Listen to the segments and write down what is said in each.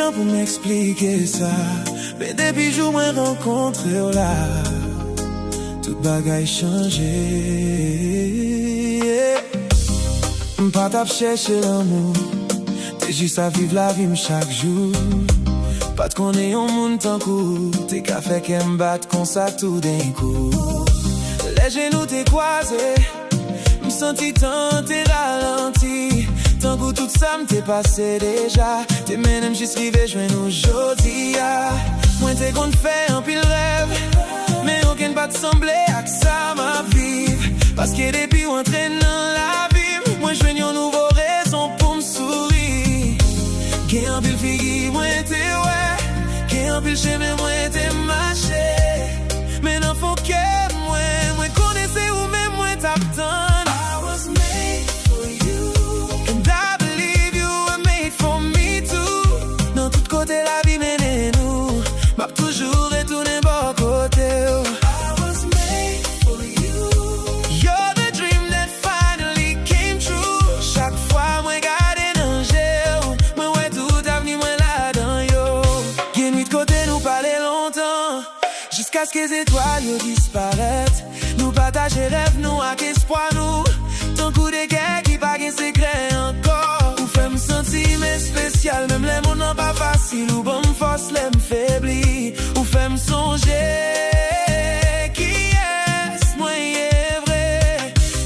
temps pour m'expliquer ça. Mais depuis jour moi rencontré là, tout bagaille changé. M'pas t'a chercher l'amour, t'es juste à vivre la vie chaque jour. Pas de connaître un monde tant coup, t'es qu'à faire qu'elle me batte comme ça tout d'un coup. Les genoux t'es croisés, me senti tant t'es ralenti. Tant que tout ça m'était passé déjà, t'es même juste rivé joindre aujourd'hui. Moi t'es qu'on fait un pile rêve, mais aucun pas te semblait à que ça m'a vive. Parce que depuis on entraîne dans la vie, moi je une nouveau raison pour me sourire. Qu'est un pile figure, moi t'es ouais. Qu'est un pile chemin, moi t'es marché. Mais non faut que moi connaissais ou même moi t'attends. Côté la vie mène nous, m'a toujours retourné bon côté. I was made for you. You're the dream that finally came true. Chaque fois moi garde un gel, moi ouais tout avenir moi là dans yo. Gain nuit de côté nous parler longtemps, jusqu'à ce que les étoiles nous disparaissent. Nous partager rêve nous avec espoir nous. Ton coup de guerre qui pas qu'un secret encore. Ou fait me sentir mais spécial, même les mots n'ont pas facile. Ou bon force les me faiblit. Ou fait me songer qui est moi est vrai.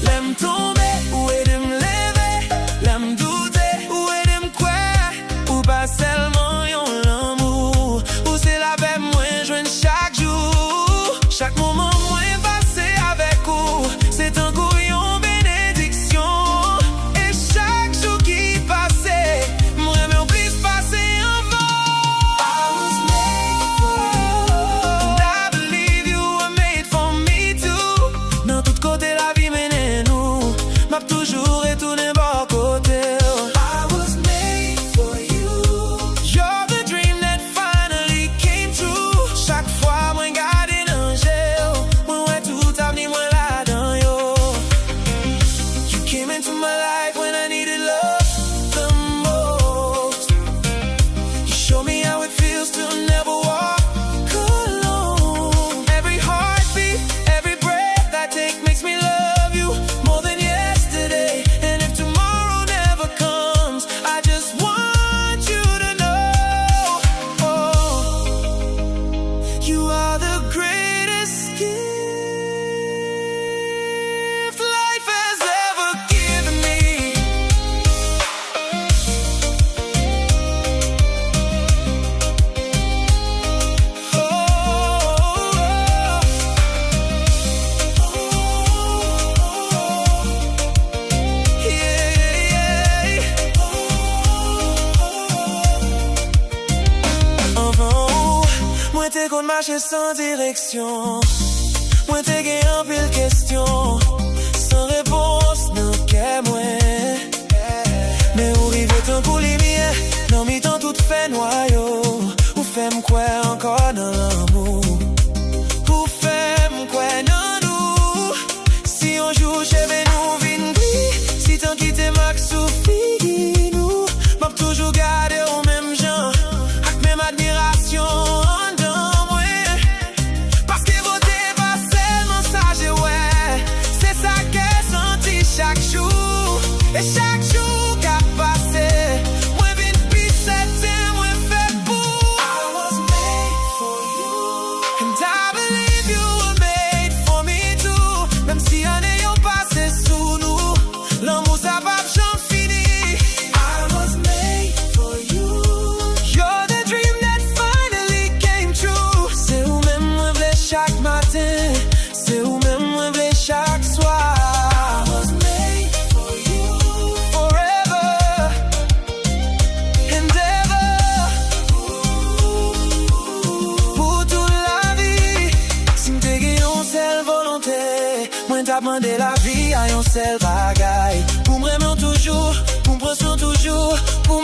L'aime tomber ou aider me lever. L'aime douter ou aider me croire. Ou pas seulement yon l'amour. Ou c'est la paix moi joindre chaque jour. Chaque moment moi passé avec vous. C'est un coup yon bénédiction. Et chaque jour qui passait moi me plus passer en vent. I was made for you. And I believe you were made for me too. Dans tout côté la vie mène nous, m'a toujours retourné bon côté. I was made for you. You're the dream that finally came true. Chaque fois moi garde un gel, moi ouais tout avenir moi là dans yo. You came into my life when I needed love the most. You show me how it feels to never walk alone. Every heartbeat, every breath I take makes me love you more than yesterday. And if tomorrow never comes, I just want you to know, oh, you are the greatest gift life has ever given me. Oh, yeah. Enfant, moi t'es qu'on marche sans direction. Moi t'es gagné en pile question, sans réponse, non qu'est moi. Mais où rive ton coup les miens, non mi temps tout fait noyau. Ou fait m'quoi encore dans l'amour. Ou fait m'quoi dans nous. Si on joue chez nous vin gris, si tant quitte max ou figi nous, m'a toujours gardé au même genre, avec même admiration en dans moi. Parce que voter pas seulement ça j'ai ouais, c'est ça que senti chaque jour. Et chaque jour qu'a passé, moi vite plus certain, moi fait pour. I was made for you. And I believe you were made for me too. Même si un ayant passé sous nous, l'amour ça va jamais fini. I was made for you. You're the dream that finally came true. C'est où même moi v'lais chaque matin, c'est où même moi v'lais chaque soir. I was made for you. Forever and ever. Pour toute la vie, si m'te gagné une seule volonté, moi t'as demandé la vie à une seule bagaille. Pour me remettre toujours, pour me prendre toujours, pour